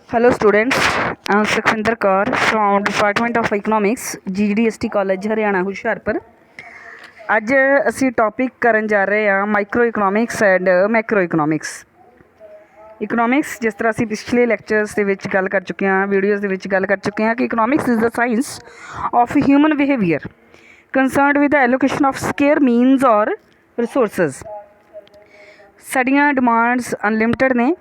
Hello students, I am Sukhvinder Kaur from Department of Economics, GDST College Haryana Hoshiarpur. ਅੱਜ ਅਸੀਂ topic ਕਰਨ ਜਾ ਰਹੇ ਹਾਂ micro economics and Macro economics. Economics ਜਿਸ ਤਰ੍ਹਾਂ ਅਸੀਂ ਪਿਛਲੇ ਲੈਕਚਰਸ ਦੇ ਵਿੱਚ ਗੱਲ ਕਰ ਚੁੱਕੇ ਹਾਂ, ਵੀਡੀਓਜ਼ ਦੇ ਵਿੱਚ ਗੱਲ ਕਰ ਚੁੱਕੇ ਹਾਂ ਕਿ economics is the science of human behaviour concerned with the allocation of square means ਔਰ ਰਿਸੋਰਸਿਸ। ਸਾਡੀਆਂ ਡਿਮਾਂਡਸ ਅਨਲਿਮਿਟਡ ਨੇ।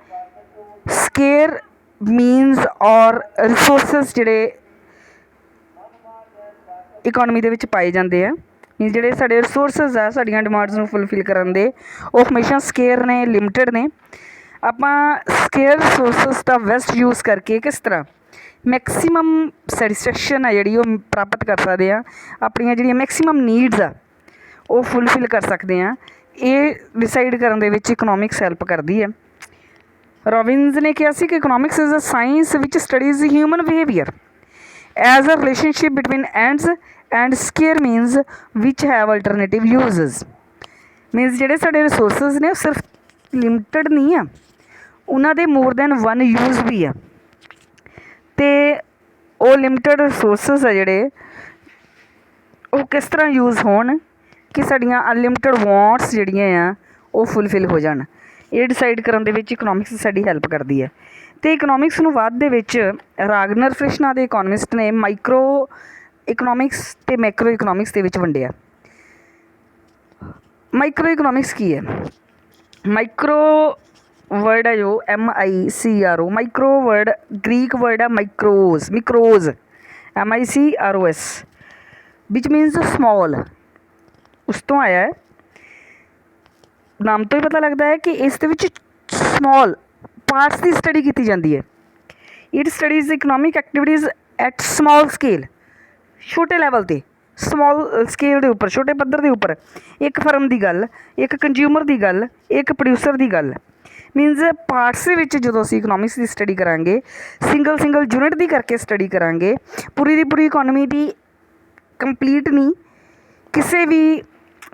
ਸਕੇਅਰ ਮੀਨਸ ਔਰ ਰਿਸੋਰਸਿਸ ਜਿਹੜੇ ਇਕੋਨਮੀ ਦੇ ਵਿੱਚ ਪਾਏ ਜਾਂਦੇ ਆ, ਮੀਨਸ ਜਿਹੜੇ ਸਾਡੇ ਰਿਸੋਰਸਿਸ ਆ ਸਾਡੀਆਂ ਡਿਮਾਂਡਸ ਨੂੰ ਫੁੱਲਫਿਲ ਕਰਨ ਦੇ, ਉਹ ਹਮੇਸ਼ਾ ਸਕੇਅਰ ਨੇ, ਲਿਮਿਟਡ ਨੇ। ਆਪਾਂ ਸਕੇਅਰ ਰਿਸੋਰਸਿਸ ਦਾ ਬੈਸਟ ਯੂਜ਼ ਕਰਕੇ ਕਿਸ ਤਰ੍ਹਾਂ ਮੈਕਸੀਮਮ ਸੈਟਿਸਫੈਕਸ਼ਨ ਆ ਜਿਹੜੀ ਉਹ ਪ੍ਰਾਪਤ ਕਰ ਸਕਦੇ ਹਾਂ, ਆਪਣੀਆਂ ਜਿਹੜੀਆਂ ਮੈਕਸੀਮਮ ਨੀਡਸ ਆ ਉਹ ਫੁੱਲਫਿਲ ਕਰ ਸਕਦੇ ਹਾਂ, ਇਹ ਡਿਸਾਈਡ ਕਰਨ ਦੇ ਵਿੱਚ ਇਕਨੋਮਿਕਸ ਹੈਲਪ ਕਰਦੀ ਹੈ। ਰੋਬਿਨਸ ਨੇ ਕਿਹਾ ਸੀ ਕਿ economics is a science which studies human behaviour as a relationship between ends and scarce means which have alternative uses. Means ਜਿਹੜੇ ਸਾਡੇ ਰਿਸੋਰਸਿਸ ਨੇ ਉਹ ਸਿਰਫ ਲਿਮਿਟਡ ਨਹੀਂ ਆ, ਉਹਨਾਂ ਦੇ ਮੋਰ ਦੈਨ ਵਨ ਯੂਜ਼ ਵੀ ਆ। ਅਤੇ ਉਹ ਲਿਮਿਟਡ ਰਿਸੋਰਸਿਸ ਆ ਜਿਹੜੇ ਉਹ ਕਿਸ ਤਰ੍ਹਾਂ ਯੂਜ਼ ਹੋਣ ਕਿ ਸਾਡੀਆਂ ਅਨਲਿਮਿਟਡ ਵਾਂਟਸ ਜਿਹੜੀਆਂ ਆ ਉਹ ਫੁੱਲਫਿਲ ਹੋ ਜਾਣ, ਇਹ ਡਿਸਾਈਡ ਕਰਨ ਦੇ ਵਿੱਚ ਇਕਨੋਮਿਕਸ ਸਾਡੀ ਹੈਲਪ ਕਰਦੀ ਹੈ। ਅਤੇ ਇਕਨੋਮਿਕਸ ਨੂੰ ਬਾਅਦ ਦੇ ਵਿੱਚ ਰਾਗਨਰ ਫ੍ਰਿਸ਼ ਨਾਂ ਦੇ ਇਕੋਨਮਿਸਟ ਨੇ ਮਾਈਕਰੋ ਇਕਨੋਮਿਕਸ ਅਤੇ ਮੈਕਰੋ ਇਕਨੋਮਿਕਸ ਦੇ ਵਿੱਚ ਵੰਡਿਆ। ਮਾਈਕਰੋ ਇਕਨੋਮਿਕਸ ਕੀ ਹੈ? ਮਾਈਕਰੋ ਵਰਡ ਹੈ ਜੋ MICRO, micro word Greek word ਹੈ ਮਿਕਰੋਜ਼ MICROS ਵਿਚ ਮੀਨਸ ਸਮੋਲ, ਉਸ ਤੋਂ ਆਇਆ ਹੈ। ਨਾਮ ਤੋਂ ਹੀ ਪਤਾ ਲੱਗਦਾ ਹੈ ਕਿ ਇਸ ਦੇ ਵਿੱਚ ਸਮੋਲ ਪਾਰਟਸ ਦੀ ਸਟੱਡੀ ਕੀਤੀ ਜਾਂਦੀ ਹੈ। It studies economic activities at small scale, ਛੋਟੇ ਲੈਵਲ 'ਤੇ, ਸਮੋਲ ਸਕੇਲ ਦੇ ਉੱਪਰ, ਛੋਟੇ ਪੱਧਰ ਦੇ ਉੱਪਰ। ਇੱਕ ਫਰਮ ਦੀ ਗੱਲ, ਇੱਕ ਕੰਜ਼ਿਊਮਰ ਦੀ ਗੱਲ, ਇੱਕ ਪ੍ਰੋਡਿਊਸਰ ਦੀ ਗੱਲ। ਮੀਨਸ ਪਾਰਟਸ ਦੇ ਵਿੱਚ ਜਦੋਂ ਅਸੀਂ ਇਕਨੋਮਿਕਸ ਦੀ ਸਟੱਡੀ ਕਰਾਂਗੇ, ਸਿੰਗਲ ਯੂਨਿਟ ਦੀ ਕਰਕੇ ਸਟੱਡੀ ਕਰਾਂਗੇ, ਪੂਰੀ ਦੀ ਪੂਰੀ ਇਕੋਨਮੀ ਦੀ ਕੰਪਲੀਟ ਨਹੀਂ, ਕਿਸੇ ਵੀ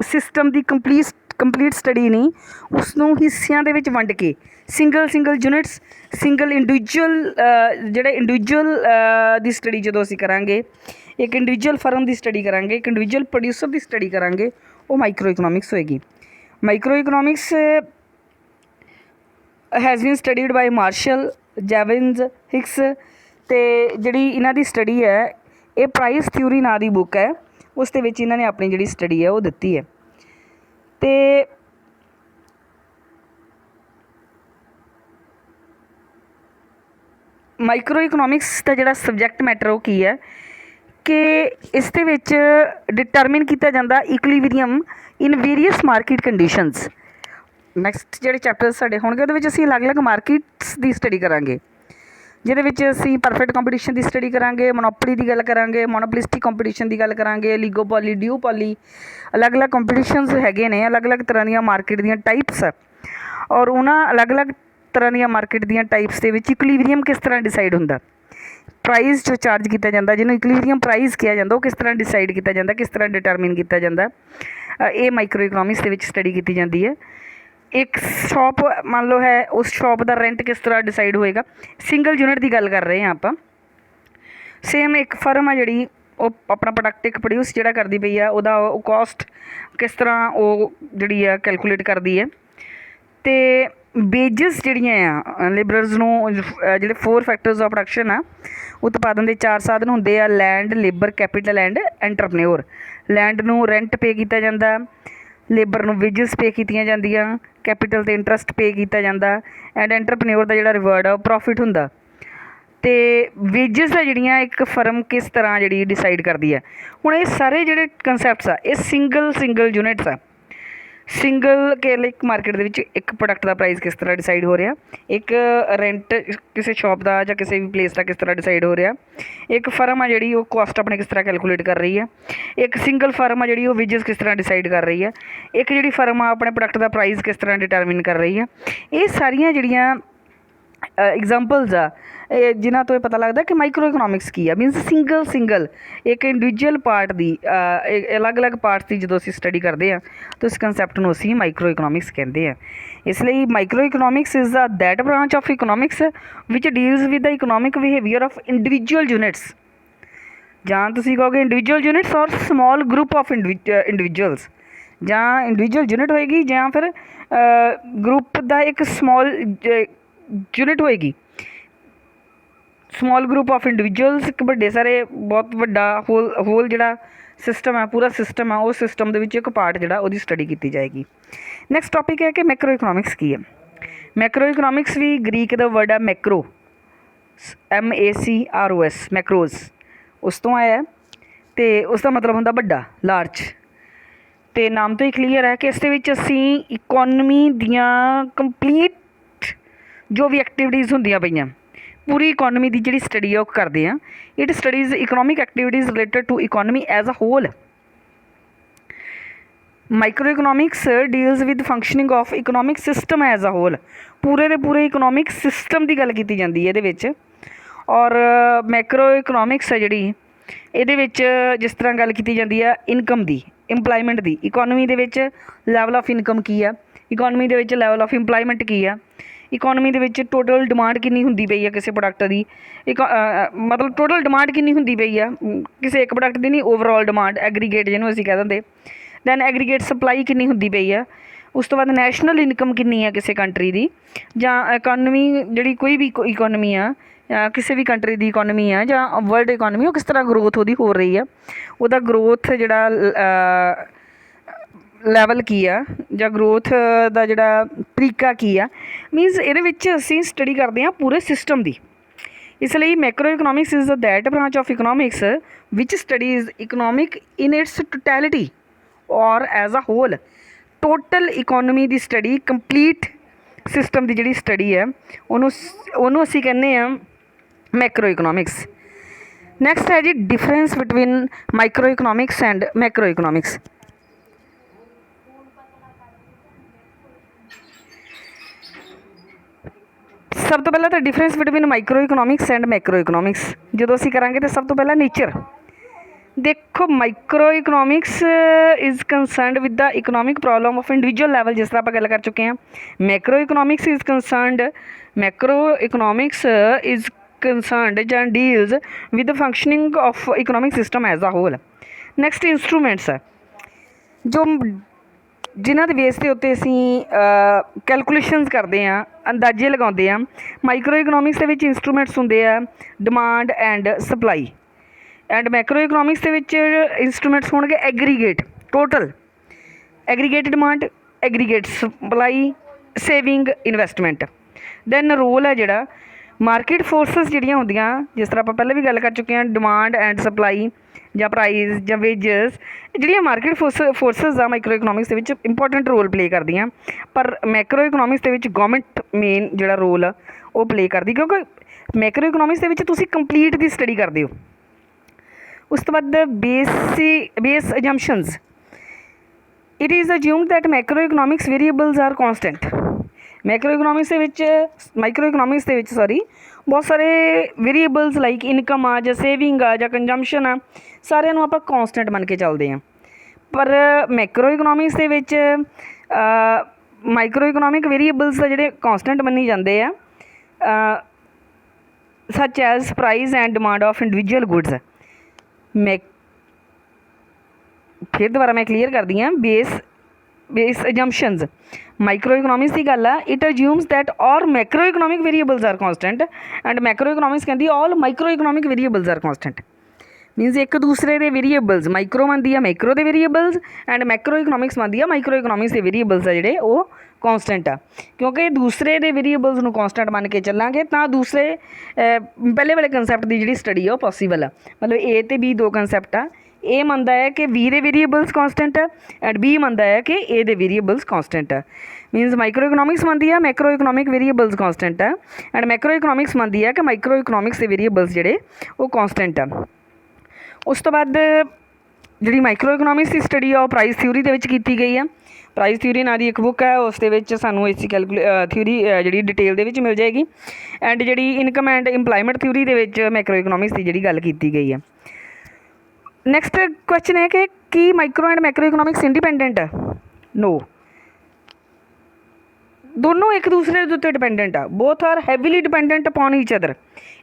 ਸਿਸਟਮ ਦੀ ਕੰਪਲੀਟ ਸਟੱਡੀ ਨਹੀਂ, ਉਸ ਨੂੰ ਹਿੱਸਿਆਂ ਦੇ ਵਿੱਚ ਵੰਡ ਕੇ ਸਿੰਗਲ ਯੂਨਿਟਸ, ਸਿੰਗਲ ਇੰਡੀਵਿਜੂਅਲ ਦੀ ਸਟੱਡੀ ਜਦੋਂ ਅਸੀਂ ਕਰਾਂਗੇ, ਇੱਕ ਇੰਡੀਵਿਜੂਅਲ ਫਰਮ ਦੀ ਸਟੱਡੀ ਕਰਾਂਗੇ, ਇੱਕ ਇੰਡੀਵਿਜੂਅਲ ਪ੍ਰੋਡਿਊਸਰ ਦੀ ਸਟੱਡੀ ਕਰਾਂਗੇ, ਉਹ ਮਾਈਕਰੋ ਇਕਨੋਮਿਕਸ ਹੋਏਗੀ। Microeconomics has been studied by Marshall, Jevons, Hicks. ਅਤੇ ਜਿਹੜੀ ਇਹਨਾਂ ਦੀ ਸਟੱਡੀ ਹੈ ਇਹ ਪ੍ਰਾਈਸ ਥਿਊਰੀ ਨਾਂ ਦੀ ਬੁੱਕ ਹੈ, ਉਸ ਦੇ ਵਿੱਚ ਇਹਨਾਂ ਨੇ ਆਪਣੀ ਜਿਹੜੀ ਸਟੱਡੀ ਹੈ ਉਹ ਦਿੱਤੀ ਹੈ। ਅਤੇ ਮਾਈਕਰੋ ਇਕਨੋਮਿਕਸ ਦਾ ਜਿਹੜਾ ਸਬਜੈਕਟ ਮੈਟਰ ਉਹ ਕੀ ਹੈ ਕਿ ਇਸ ਦੇ ਵਿੱਚ ਡਿਟਰਮਿਨ ਕੀਤਾ ਜਾਂਦਾ equilibrium in various market conditions. Next ਜਿਹੜੇ ਚੈਪਟਰਸ ਸਾਡੇ ਹੋਣਗੇ ਉਹਦੇ ਵਿੱਚ ਅਸੀਂ ਅਲੱਗ-ਅਲੱਗ ਮਾਰਕੀਟਸ ਦੀ ਸਟੱਡੀ ਕਰਾਂਗੇ, ਜਿਹਦੇ ਵਿੱਚ ਅਸੀਂ ਪਰਫੈਕਟ ਕੰਪੀਟੀਸ਼ਨ ਦੀ ਸਟੱਡੀ ਕਰਾਂਗੇ, ਮੋਨੋਪੋਲੀ ਦੀ ਗੱਲ ਕਰਾਂਗੇ, ਮੋਨੋਪੋਲਿਸਟਿਕ ਕੰਪੀਟੀਸ਼ਨ ਦੀ ਗੱਲ ਕਰਾਂਗੇ, ਲੀਗੋਪੋਲੀ, ਡਿਊਪੋਲੀ, ਅਲੱਗ-ਅਲੱਗ ਕੰਪੀਟੀਸ਼ਨਸ ਹੈਗੇ ਨੇ, ਅਲੱਗ-ਅਲੱਗ ਤਰ੍ਹਾਂ ਦੀਆਂ ਮਾਰਕੀਟ ਦੀਆਂ ਟਾਈਪਸ, ਔਰ ਉਹਨਾਂ ਅਲੱਗ-ਅਲੱਗ ਤਰ੍ਹਾਂ ਦੀਆਂ ਮਾਰਕੀਟ ਦੀਆਂ ਟਾਈਪਸ ਦੇ ਵਿੱਚ ਇਕੁਇਲੀਬਰੀਅਮ ਕਿਸ ਤਰ੍ਹਾਂ ਡਿਸਾਈਡ ਹੁੰਦਾ, ਪ੍ਰਾਈਜ਼ ਜੋ ਚਾਰਜ ਕੀਤਾ ਜਾਂਦਾ, ਜਿਹਨੂੰ ਇਕੁਇਲੀਬਰੀਅਮ ਪ੍ਰਾਈਜ਼ ਕਿਹਾ ਜਾਂਦਾ, ਉਹ ਕਿਸ ਤਰ੍ਹਾਂ ਡਿਸਾਈਡ ਕੀਤਾ ਜਾਂਦਾ, ਕਿਸ ਤਰ੍ਹਾਂ ਡਿਟਰਮਿਨ ਕੀਤਾ ਜਾਂਦਾ, ਇਹ ਮਾਈਕਰੋ ਇਕਨੋਮਿਕਸ ਦੇ ਵਿੱਚ ਸਟੱਡੀ ਕੀਤੀ ਜਾਂਦੀ ਹੈ। ਇੱਕ ਸ਼ੌਪ ਮੰਨ ਲਓ ਹੈ, ਉਸ ਸ਼ੌਪ ਦਾ ਰੈਂਟ ਕਿਸ ਤਰ੍ਹਾਂ ਡਿਸਾਈਡ ਹੋਏਗਾ, ਸਿੰਗਲ ਯੂਨਿਟ ਦੀ ਗੱਲ ਕਰ ਰਹੇ ਹਾਂ ਆਪਾਂ। ਸੇਮ ਇੱਕ ਫਰਮ ਆ ਜਿਹੜੀ ਉਹ ਆਪਣਾ ਪ੍ਰੋਡਕਟ ਇੱਕ ਪ੍ਰੋਡਿਊਸ ਜਿਹੜਾ ਕਰਦੀ ਪਈ ਆ, ਉਹਦਾ ਉਹ ਕੋਸਟ ਕਿਸ ਤਰ੍ਹਾਂ ਉਹ ਜਿਹੜੀ ਆ ਕੈਲਕੂਲੇਟ ਕਰਦੀ ਹੈ। ਅਤੇ ਵੇਜਸ ਜਿਹੜੀਆਂ ਆ ਲੇਬਰਰਸ ਨੂੰ, ਜਿਹੜੇ 4 ਫੈਕਟਰਸ ਆਫ ਪ੍ਰੋਡਕਸ਼ਨ ਆ, ਉਤਪਾਦਨ ਦੇ 4 ਸਾਧਨ ਹੁੰਦੇ ਆ: land, labour, capital and entrepreneur. Land ਨੂੰ ਰੈਂਟ ਪੇ ਕੀਤਾ ਜਾਂਦਾ, ਲੇਬਰ ਨੂੰ ਵੇਜਸ ਪੇ ਕੀਤੀਆਂ ਜਾਂਦੀਆਂ, ਕੈਪੀਟਲ 'ਤੇ ਇੰਟਰਸਟ ਪੇ ਕੀਤਾ ਜਾਂਦਾ, ਐਂਡ ਐਂਟਰਪ੍ਰੇਨਿਓਰ ਦਾ ਜਿਹੜਾ ਰਿਵਾਰਡ ਆ ਉਹ ਪ੍ਰੋਫਿਟ ਹੁੰਦਾ। ਅਤੇ ਵੇਜਸ ਆ ਜਿਹੜੀਆਂ ਇੱਕ ਫਰਮ ਕਿਸ ਤਰ੍ਹਾਂ ਜਿਹੜੀ ਡਿਸਾਈਡ ਕਰਦੀ ਹੈ। ਹੁਣ ਇਹ ਸਾਰੇ ਜਿਹੜੇ ਕੰਸੈਪਟਸ ਆ ਇਹ ਸਿੰਗਲ ਯੂਨਿਟਸ ਆ। ਸਿੰਗਲ ਇੱਕ ਮਾਰਕੀਟ ਦੇ ਵਿੱਚ ਇੱਕ ਪ੍ਰੋਡਕਟ ਦਾ ਪ੍ਰਾਈਸ ਕਿਸ ਤਰ੍ਹਾਂ ਡਿਸਾਈਡ ਹੋ ਰਿਹਾ, ਇੱਕ ਰੈਂਟ ਕਿਸੇ ਸ਼ੌਪ ਦਾ ਜਾਂ ਕਿਸੇ ਵੀ ਪਲੇਸ ਦਾ ਕਿਸ ਤਰ੍ਹਾਂ ਡਿਸਾਈਡ ਹੋ ਰਿਹਾ, ਇੱਕ ਫਰਮ ਆ ਜਿਹੜੀ ਉਹ ਕੋਸਟ ਆਪਣੇ ਕਿਸ ਤਰ੍ਹਾਂ ਕੈਲਕੂਲੇਟ ਕਰ ਰਹੀ ਹੈ, ਇੱਕ ਸਿੰਗਲ ਫਰਮ ਆ ਜਿਹੜੀ ਉਹ ਵੇਜਸ ਕਿਸ ਤਰ੍ਹਾਂ ਡਿਸਾਈਡ ਕਰ ਰਹੀ ਹੈ, ਇੱਕ ਜਿਹੜੀ ਫਰਮ ਆ ਆਪਣੇ ਪ੍ਰੋਡਕਟ ਦਾ ਪ੍ਰਾਈਸ ਕਿਸ ਤਰ੍ਹਾਂ ਡਿਟਰਮਿਨ ਕਰ ਰਹੀ ਹੈ। ਇਹ ਸਾਰੀਆਂ ਜਿਹੜੀਆਂ ਐਗਜ਼ਾਮਪਲਸ ਆ ਜਿਨ੍ਹਾਂ ਤੋਂ ਇਹ ਪਤਾ ਲੱਗਦਾ ਕਿ ਮਾਈਕਰੋ ਇਕਨੋਮਿਕਸ ਕੀ ਆ। ਮੀਨਸ ਸਿੰਗਲ ਇੱਕ ਇੰਡੀਵਿਜੂਅਲ ਪਾਰਟ ਦੀ ਅਲੱਗ-ਅਲੱਗ ਪਾਰਟਸ ਦੀ ਜਦੋਂ ਅਸੀਂ ਸਟੱਡੀ ਕਰਦੇ ਹਾਂ ਤਾਂ ਇਸ ਕੰਸੈਪਟ ਨੂੰ ਅਸੀਂ ਮਾਈਕਰੋ ਇਕਨੋਮਿਕਸ ਕਹਿੰਦੇ ਹਾਂ। ਇਸ ਲਈ micro economics is that branch of economics which deals with the economic behaviour of individual units, ਜਾਂ ਤੁਸੀਂ ਕਹੋਗੇ ਇੰਡੀਵਿਜੂਅਲ ਯੂਨਿਟਸ ਔਰ ਸਮੋਲ ਗਰੁੱਪ ਆਫ ਇੰਡੀਵਿਜੂਅਲਸ, ਜਾਂ ਇੰਡੀਵਿਜੂਅਲ ਯੂਨਿਟ ਹੋਏਗੀ ਜਾਂ ਫਿਰ ਗਰੁੱਪ ਦਾ ਇੱਕ ਸਮੋਲ ਯੂਨਿਟ ਹੋਏਗੀ। ਸਮੋਲ ਗਰੁੱਪ ਆਫ ਇੰਡੀਵਿਜੂਅਲਸ ਇੱਕ ਵੱਡੇ ਸਾਰੇ ਬਹੁਤ ਵੱਡਾ ਹੋਲ ਜਿਹੜਾ ਸਿਸਟਮ ਹੈ, ਪੂਰਾ ਸਿਸਟਮ ਆ, ਉਹ ਸਿਸਟਮ ਦੇ ਵਿੱਚ ਇੱਕ ਪਾਰਟ ਜਿਹੜਾ ਉਹਦੀ ਸਟੱਡੀ ਕੀਤੀ ਜਾਏਗੀ। ਨੈਕਸਟ ਟੌਪਿਕ ਹੈ ਕਿ ਮੈਕਰੋ ਇਕਨੋਮਿਕਸ ਕੀ ਹੈ। ਮੈਕਰੋ ਇਕਨੋਮਿਕਸ ਵੀ ਗਰੀਕ ਦਾ ਵਰਡ ਹੈ ਮੈਕਰੋ, MACROS, ਮੈਕਰੋਜ਼, ਉਸ ਤੋਂ ਆਇਆ ਅਤੇ ਉਸ ਦਾ ਮਤਲਬ ਹੁੰਦਾ ਵੱਡਾ, ਲਾਰਜ। ਅਤੇ ਨਾਮ ਤੋਂ ਹੀ ਕਲੀਅਰ ਹੈ ਕਿ ਇਸ ਦੇ ਵਿੱਚ ਅਸੀਂ ਇਕੋਨਮੀ ਦੀਆਂ ਕੰਪਲੀਟ ਜੋ ਵੀ ਐਕਟੀਵਿਟੀਜ਼ ਹੁੰਦੀਆਂ ਪਈਆਂ, ਪੂਰੀ ਇਕੋਨਮੀ ਦੀ ਜਿਹੜੀ ਸਟੱਡੀ ਹੈ ਉਹ ਕਰਦੇ ਹਾਂ। It studies economic activities related to economy as a whole. Micro economics deals with functioning of economic system as a whole, ਪੂਰੇ ਦੇ ਪੂਰੇ ਇਕਨੋਮਿਕ ਸਿਸਟਮ ਦੀ ਗੱਲ ਕੀਤੀ ਜਾਂਦੀ ਹੈ ਇਹਦੇ ਵਿੱਚ। ਔਰ ਮੈਕਰੋ ਇਕਨੋਮਿਕਸ ਹੈ ਜਿਹੜੀ, ਇਹਦੇ ਵਿੱਚ ਜਿਸ ਤਰ੍ਹਾਂ ਗੱਲ ਕੀਤੀ ਜਾਂਦੀ ਆ ਇਨਕਮ ਦੀ, ਇੰਪਲਾਈਮੈਂਟ ਦੀ, ਇਕੋਨਮੀ ਦੇ ਵਿੱਚ ਲੈਵਲ ਆਫ ਇਨਕਮ ਕੀ ਆ, ਇਕੋਨਮੀ ਦੇ ਵਿੱਚ ਲੈਵਲ ਆਫ ਇੰਪਲਾਈਮੈਂਟ ਕੀ ਆ, ਇਕੋਨਮੀ ਦੇ ਵਿੱਚ ਟੋਟਲ ਡਿਮਾਂਡ ਕਿੰਨੀ ਹੁੰਦੀ ਪਈ ਆ ਕਿਸੇ ਪ੍ਰੋਡਕਟ ਦੀ, ਮਤਲਬ ਟੋਟਲ ਡਿਮਾਂਡ ਕਿੰਨੀ ਹੁੰਦੀ ਪਈ ਆ ਕਿਸੇ ਇੱਕ ਪ੍ਰੋਡਕਟ ਦੀ, ਨਹੀਂ ਓਵਰਆਲ ਡਿਮਾਂਡ, ਐਗਰੀਗੇਟ ਜਿਹਨੂੰ ਅਸੀਂ ਕਹਿ ਦਿੰਦੇ। ਦੈਨ ਐਗਰੀਗੇਟ ਸਪਲਾਈ ਕਿੰਨੀ ਹੁੰਦੀ ਪਈ ਆ। ਉਸ ਤੋਂ ਬਾਅਦ ਨੈਸ਼ਨਲ ਇਨਕਮ ਕਿੰਨੀ ਆ ਕਿਸੇ ਕੰਟਰੀ ਦੀ, ਜਾਂ ਇਕੋਨਮੀ ਜਿਹੜੀ ਕੋਈ ਵੀ ਇਕੋਨਮੀ ਆ, ਕਿਸੇ ਵੀ ਕੰਟਰੀ ਦੀ ਇਕੋਨਮੀ ਆ ਜਾਂ ਵਰਲਡ ਇਕੋਨਮੀ, ਉਹ ਕਿਸ ਤਰ੍ਹਾਂ ਗਰੋਥ ਉਹਦੀ ਹੋ ਰਹੀ ਆ, ਉਹਦਾ ਗਰੋਥ ਜਿਹੜਾ ਲੈਵਲ ਕੀ ਆ, ਜਾਂ ਗਰੋਥ ਦਾ ਜਿਹੜਾ ਤਰੀਕਾ ਕੀ ਆ। ਮੀਨਸ ਇਹਦੇ ਵਿੱਚ ਅਸੀਂ ਸਟੱਡੀ ਕਰਦੇ ਹਾਂ ਪੂਰੇ ਸਿਸਟਮ ਦੀ। ਇਸ ਲਈ Macro economics is that branch of economics which studies economic in its totality or as a whole. Total economy ਦੀ ਸਟੱਡੀ, ਕੰਪਲੀਟ ਸਿਸਟਮ ਦੀ ਜਿਹੜੀ ਸਟੱਡੀ ਹੈ ਉਹਨੂੰ ਅਸੀਂ ਕਹਿੰਦੇ ਹਾਂ ਮੈਕਰੋ ਇਕਨੋਮਿਕਸ। ਨੈਕਸਟ ਹੈ ਜੀ difference between micro economics and Macro economics. ਸਭ ਤੋਂ ਪਹਿਲਾਂ ਤਾਂ difference between micro economics and Macro economics ਜਦੋਂ ਅਸੀਂ ਕਰਾਂਗੇ ਤਾਂ ਸਭ ਤੋਂ ਪਹਿਲਾਂ ਨੇਚਰ ਦੇਖੋ। Micro economics is concerned with the economic problem of individual level, ਜਿਸ ਤਰ੍ਹਾਂ ਆਪਾਂ ਗੱਲ ਕਰ ਚੁੱਕੇ ਹਾਂ। ਮੈਕਰੋ ਇਕਨੋਮਿਕਸ ਇਜ਼ ਕੰਸਰਨਡ ਜਾਂ deals with the functioning of economic system as a whole. Next instruments ਜੋ ਜਿਨ੍ਹਾਂ ਦੇ ਬੇਸ ਦੇ ਉੱਤੇ ਅਸੀਂ ਕੈਲਕੂਲੇਸ਼ਨਸ ਕਰਦੇ ਹਾਂ, ਅੰਦਾਜ਼ੇ ਲਗਾਉਂਦੇ ਹਾਂ। ਮਾਈਕਰੋ ਇਕਨੋਮਿਕਸ ਦੇ ਵਿੱਚ ਇੰਸਟਰੂਮੈਂਟਸ ਹੁੰਦੇ ਆ demand and supply, and Macro economics ਦੇ ਵਿੱਚ ਇੰਸਟਰੂਮੈਂਟਸ ਹੋਣਗੇ aggregate, total aggregate demand, aggregate supply, saving, investment. Then role ਹੈ ਜਿਹੜਾ ਮਾਰਕੀਟ ਫੋਰਸਿਸ ਜਿਹੜੀਆਂ ਹੁੰਦੀਆਂ, ਜਿਸ ਤਰ੍ਹਾਂ ਆਪਾਂ ਪਹਿਲਾਂ ਵੀ ਗੱਲ ਕਰ ਚੁੱਕੇ ਹਾਂ, ਡਿਮਾਂਡ ਐਂਡ ਸਪਲਾਈ ਜਾਂ ਪ੍ਰਾਈਜ਼ ਜਾਂ ਵੇਜਸ, ਜਿਹੜੀਆਂ ਮਾਰਕੀਟ ਫੋਰਸਿਸ ਆ ਮਾਈਕਰੋ ਇਕਨੋਮਿਕਸ ਦੇ ਵਿੱਚ ਇੰਪੋਰਟੈਂਟ ਰੋਲ ਪਲੇ ਕਰਦੀਆਂ। ਪਰ ਮੈਕਰੋ ਇਕਨੋਮਿਕਸ ਦੇ ਵਿੱਚ ਗੌਰਮੈਂਟ ਮੇਨ ਜਿਹੜਾ ਰੋਲ ਆ ਉਹ ਪਲੇ ਕਰਦੀ, ਕਿਉਂਕਿ ਮੈਕਰੋ ਇਕਨੋਮਿਕਸ ਦੇ ਵਿੱਚ ਤੁਸੀਂ ਕੰਪਲੀਟ ਦੀ ਸਟੱਡੀ ਕਰਦੇ ਹੋ। ਉਸ ਤੋਂ ਬਾਅਦ base assumptions. It is assumed that macroeconomics variables are constant. Microeconomics ਦੇ ਵਿੱਚ ਬਹੁਤ ਸਾਰੇ ਵੇਰੀਏਬਲਸ ਲਾਈਕ ਇਨਕਮ ਆ ਜਾਂ ਸੇਵਿੰਗ ਆ ਜਾਂ ਕੰਜੰਪਸ਼ਨ ਆ, ਸਾਰਿਆਂ ਨੂੰ ਆਪਾਂ ਕੌਂਸਟੈਂਟ ਮੰਨ ਕੇ ਚੱਲਦੇ ਹਾਂ। ਪਰ ਮੈਕਰੋ ਇਕਨੋਮਿਕਸ ਦੇ ਵਿੱਚ ਮਾਈਕਰੋ ਇਕਨੋਮਿਕ ਵੇਰੀਏਬਲਸ ਆ ਜਿਹੜੇ ਕੌਂਸਟੈਂਟ ਮੰਨੀ ਜਾਂਦੇ ਆ, such as price and demand of individual goods. ਫਿਰ ਦੁਬਾਰਾ ਮੈਂ ਕਲੀਅਰ ਕਰਦੀ ਹਾਂ। ਬੇਸ ਅਜੰਪਸ਼ਨਸ ਮਾਈਕਰੋ ਇਕਨੋਮਿਕਸ ਦੀ ਗੱਲ ਆ। It assumes that all macroeconomic variables are constant and Macro economics ਕਹਿੰਦੀ all microeconomic variables are constant. Means ਇੱਕ ਦੂਸਰੇ ਦੇ ਵੇਰੀਏਬਲਸ, ਮਾਈਕਰੋ ਮੰਨਦੀ ਆ ਮੈਕਰੋ ਦੇ ਵੇਰੀਏਬਲਸ ਐਂਡ ਮੈਕਰੋ ਇਕਨੋਮਿਕਸ ਮੰਨਦੀ ਆ ਮਾਈਕਰੋ ਇਕਨੋਮਿਕਸ ਦੇ ਵੇਰੀਏਬਲਸ ਆ ਜਿਹੜੇ ਉਹ ਕੌਂਸਟੈਂਟ ਆ। ਕਿਉਂਕਿ ਦੂਸਰੇ ਦੇ ਵੇਰੀਏਬਲਸ ਨੂੰ ਕੌਂਸਟੈਂਟ ਮੰਨ ਕੇ ਚੱਲਾਂਗੇ ਤਾਂ ਦੂਸਰੇ ਪਹਿਲੇ ਵਾਲੇ ਕੰਸੈਪਟ ਦੀ ਜਿਹੜੀ ਸਟੱਡੀ ਆ ਉਹ ਪੋਸੀਬਲ ਆ। ਮਤਲਬ ਏ ਅਤੇ ਬੀ ਦੋ ਕੰਸੈਪਟ ਆ। ਏ ਮੰਨਦਾ ਹੈ ਕਿ ਬੀ ਦੇ ਵੇਰੀਏਬਲਸ ਕੌਂਸਟੈਂਟ ਆ ਐਂਡ ਬੀ ਮੰਨਦਾ ਹੈ ਕਿ ਏ ਦੇ ਵੇਰੀਏਬਲਸ ਕੌਂਸਟੈਂਟ ਆ। ਮੀਨਸ ਮਾਈਕਰੋ ਇਕਨੋਮਿਕਸ ਮੰਨਦੀ ਆ ਮੈਕਰੋ ਇਕਨੋਮਿਕ ਵੇਰੀਏਬਲਸ ਕੌਂਸਟੈਂਟ ਆ ਐਂਡ ਮੈਕਰੋ ਇਕਨੋਮਿਕਸ ਮੰਨਦੀ ਆ ਕਿ ਮਾਈਕਰੋ ਇਕਨੋਮਿਕਸ ਦੇ ਵੇਰੀਏਬਲਸ ਜਿਹੜੇ ਉਹ ਕੌਂਸਟੈਂਟ ਆ। ਉਸ ਤੋਂ ਬਾਅਦ ਜਿਹੜੀ ਮਾਈਕਰੋ ਇਕਨੋਮਿਕਸ ਦੀ ਸਟੱਡੀ ਆ ਉਹ ਪ੍ਰਾਈਸ ਥਿਊਰੀ ਦੇ ਵਿੱਚ ਕੀਤੀ ਗਈ ਆ। ਪ੍ਰਾਈਸ ਥਿਊਰੀ ਨਾਂ ਦੀ ਇੱਕ ਬੁੱਕ ਹੈ, ਉਸ ਦੇ ਵਿੱਚ ਸਾਨੂੰ ਇਸੀ ਥਿਊਰੀ ਜਿਹੜੀ ਡਿਟੇਲ ਦੇ ਵਿੱਚ ਮਿਲ ਜਾਏਗੀ। ਐਂਡ ਜਿਹੜੀ ਇਨਕਮ ਐਂਡ ਇੰਪਲਾਇਮੈਂਟ ਥਿਊਰੀ ਦੇ ਵਿੱਚ ਮੈਕਰੋ ਇਕਨੋਮਿਕਸ ਦੀ ਜਿਹੜੀ ਗੱਲ ਕੀਤੀ ਗਈ ਹੈ। ਨੈਕਸਟ ਕੁਐਸਚਨ ਹੈ ਕਿ ਕੀ micro and Macro economics independent ਹੈ? ਨੋ, ਦੋਨੋਂ ਇੱਕ ਦੂਸਰੇ ਦੇ ਉੱਤੇ ਡਿਪੈਂਡੈਂਟ ਆ। Both are heavily dependent upon each other.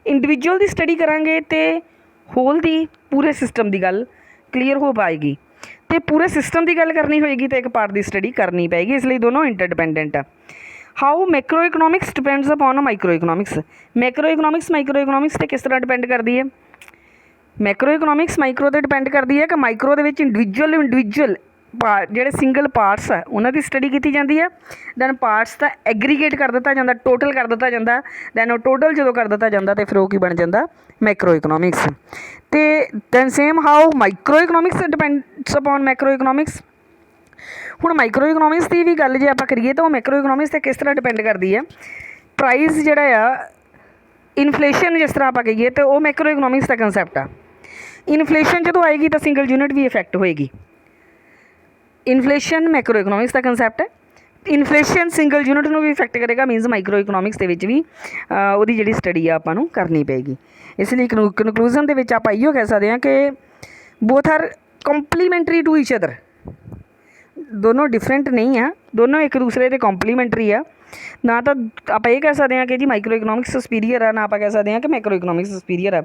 Individual ਦੀ ਸਟੱਡੀ ਕਰਾਂਗੇ ਤੇ ਹੋਲ ਦੀ ਪੂਰੇ ਸਿਸਟਮ ਦੀ ਗੱਲ ਕਲੀਅਰ ਹੋ ਪਾਏਗੀ, ਅਤੇ ਪੂਰੇ ਸਿਸਟਮ ਦੀ ਗੱਲ ਕਰਨੀ ਹੋਏਗੀ ਤਾਂ ਇੱਕ ਪਾਰਟ ਦੀ ਸਟੱਡੀ ਕਰਨੀ ਪਏਗੀ। ਇਸ ਲਈ ਦੋਨੋਂ ਇੰਟਰਡਿਪੈਂਡੈਂਟ ਆ। How Macro economics depends upon micro economics. Macro economics 'ਤੇ ਕਿਸ ਤਰ੍ਹਾਂ ਡਿਪੈਂਡ ਕਰਦੀ ਹੈ? ਮੈਕਰੋ ਇਕਨੋਮਿਕਸ ਮਾਈਕਰੋ 'ਤੇ ਡਿਪੈਂਡ ਕਰਦੀ ਹੈ ਕਿ ਮਾਈਕਰੋ ਦੇ ਵਿੱਚ ਇੰਡੀਵਿਜੂਅਲ ਜਿਹੜੇ ਸਿੰਗਲ ਪਾਰਟਸ ਆ ਉਹਨਾਂ ਦੀ ਸਟੱਡੀ ਕੀਤੀ ਜਾਂਦੀ ਹੈ। ਦੈਨ ਪਾਰਟਸ ਦਾ ਐਗਰੀਗੇਟ ਕਰ ਦਿੱਤਾ ਜਾਂਦਾ, ਟੋਟਲ ਕਰ ਦਿੱਤਾ ਜਾਂਦਾ। ਦੈਨ ਉਹ ਟੋਟਲ ਜਦੋਂ ਕਰ ਦਿੱਤਾ ਜਾਂਦਾ ਤਾਂ ਫਿਰ ਉਹ ਕੀ ਬਣ ਜਾਂਦਾ? Macroeconomics. ਅਤੇ then same how microeconomics depends upon macroeconomics. ਹੁਣ ਮਾਈਕਰੋ ਇਕਨੋਮਿਕਸ ਦੀ ਵੀ ਗੱਲ ਜੇ ਆਪਾਂ ਕਰੀਏ ਤਾਂ ਉਹ ਮੈਕਰੋ ਇਕਨੋਮਿਕਸ 'ਤੇ ਕਿਸ ਤਰ੍ਹਾਂ ਡਿਪੈਂਡ ਕਰਦੀ ਹੈ? ਪ੍ਰਾਈਸ ਜਿਹੜਾ ਆ, ਇਨਫਲੇਸ਼ਨ ਜਿਸ ਤਰ੍ਹਾਂ ਆਪਾਂ ਕਹੀਏ ਤਾਂ ਉਹ ਮੈਕਰੋ ਇਕਨੋਮਿਕਸ ਦਾ ਕੰਸੈਪਟ ਆ। ਇਨਫਲੇਸ਼ਨ ਜਦੋਂ ਆਏਗੀ ਤਾਂ ਸਿੰਗਲ ਯੂਨਿਟ ਵੀ ਇਫੈਕਟ ਹੋਏਗੀ। ਇਨਫਲੇਸ਼ਨ ਮੈਕਰੋ ਇਕਨੋਮਿਕਸ ਦਾ ਕੰਸੈਪਟ ਹੈ। ਇਨਫਲੇਸ਼ਨ ਸਿੰਗਲ ਯੂਨਿਟ ਨੂੰ ਵੀ ਇਫੈਕਟ ਕਰੇਗਾ, ਮੀਨਸ ਮਾਈਕਰੋ ਇਕਨੋਮਿਕਸ ਦੇ ਵਿੱਚ ਵੀ ਉਹਦੀ ਜਿਹੜੀ ਸਟੱਡੀ ਆ ਆਪਾਂ ਨੂੰ ਕਰਨੀ ਪਏਗੀ। ਇਸ ਲਈ ਕਨਕਲੂਜ਼ਨ ਦੇ ਵਿੱਚ ਆਪਾਂ ਇਹੋ ਕਹਿ ਸਕਦੇ ਹਾਂ ਕਿ both are complementary to each other. ਦੋਨੋਂ ਡਿਫਰੈਂਟ ਨਹੀਂ ਆ, ਦੋਨੋਂ ਇੱਕ ਦੂਸਰੇ ਦੇ ਕੰਪਲੀਮੈਂਟਰੀ ਆ। ਨਾ ਤਾਂ ਆਪਾਂ ਇਹ ਕਹਿ ਸਕਦੇ ਹਾਂ ਕਿ ਜੀ ਮਾਈਕਰੋ ਇਕਨੋਮਿਕਸ ਸੁਪੀਰੀਅਰ ਆ, ਨਾ ਆਪਾਂ ਕਹਿ ਸਕਦੇ ਹਾਂ ਕਿ ਮੈਕਰੋ ਇਕਨੋਮਿਕਸ ਸੁਪੀਰੀਅਰ ਆ।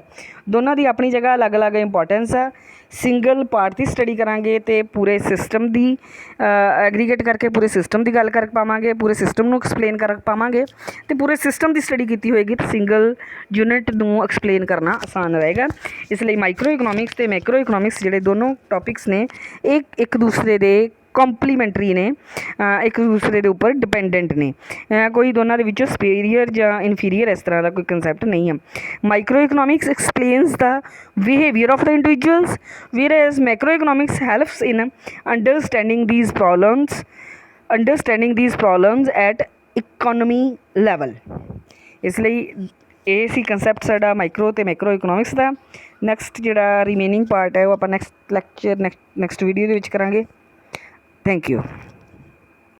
ਦੋਨਾਂ ਦੀ ਆਪਣੀ ਜਗ੍ਹਾ ਅਲੱਗ-ਅਲੱਗ ਇੰਪੋਰਟੈਂਸ ਆ। ਸਿੰਗਲ ਪਾਰਟ ਦੀ ਸਟੱਡੀ ਕਰਾਂਗੇ ਅਤੇ ਪੂਰੇ ਸਿਸਟਮ ਦੀ ਐਗਰੀਗੇਟ ਕਰਕੇ ਪੂਰੇ ਸਿਸਟਮ ਦੀ ਗੱਲ ਕਰ ਪਾਵਾਂਗੇ, ਪੂਰੇ ਸਿਸਟਮ ਨੂੰ ਐਕਸਪਲੇਨ ਕਰ ਪਾਵਾਂਗੇ। ਅਤੇ ਪੂਰੇ ਸਿਸਟਮ ਦੀ ਸਟੱਡੀ ਕੀਤੀ ਹੋਏਗੀ ਤਾਂ ਸਿੰਗਲ ਯੂਨਿਟ ਨੂੰ ਐਕਸਪਲੇਨ ਕਰਨਾ ਆਸਾਨ ਰਹੇਗਾ। ਇਸ ਲਈ ਮਾਈਕਰੋ ਇਕਨੋਮਿਕਸ ਅਤੇ ਮੈਕਰੋ ਇਕਨੋਮਿਕਸ ਜਿਹੜੇ ਦੋਨੋਂ ਟੌਪਿਕਸ ਨੇ ਇਹ ਇੱਕ ਦੂਸਰੇ ਦੇ ਕੰਪਲੀਮੈਂਟਰੀ ਨੇ, ਇੱਕ ਦੂਸਰੇ ਦੇ ਉੱਪਰ ਡਿਪੈਂਡੈਂਟ ਨੇ। ਕੋਈ ਦੋਨਾਂ ਦੇ ਵਿੱਚੋਂ ਸੁਪੀਰੀਅਰ ਜਾਂ ਇਨਫੀਰੀਅਰ ਇਸ ਤਰ੍ਹਾਂ ਦਾ ਕੋਈ ਕੰਸੈਪਟ ਨਹੀਂ ਹੈ। Microeconomics explains the behaviour of the individuals, whereas macroeconomics helps in understanding these problems at economy level. ਇਸ ਲਈ ਇਹ ਸੀ ਕੰਸੈਪਟ ਸਾਡਾ ਮਾਈਕਰੋ ਅਤੇ ਮੈਕਰੋ ਇਕਨੋਮਿਕਸ ਦਾ। ਨੈਕਸਟ ਜਿਹੜਾ ਰਿਮੇਨਿੰਗ ਪਾਰਟ ਹੈ ਉਹ ਆਪਾਂ ਨੈਕਸਟ ਲੈਕਚਰ ਨੈਕਸਟ ਵੀਡੀਓ ਦੇ ਵਿੱਚ ਕਰਾਂਗੇ। Thank you.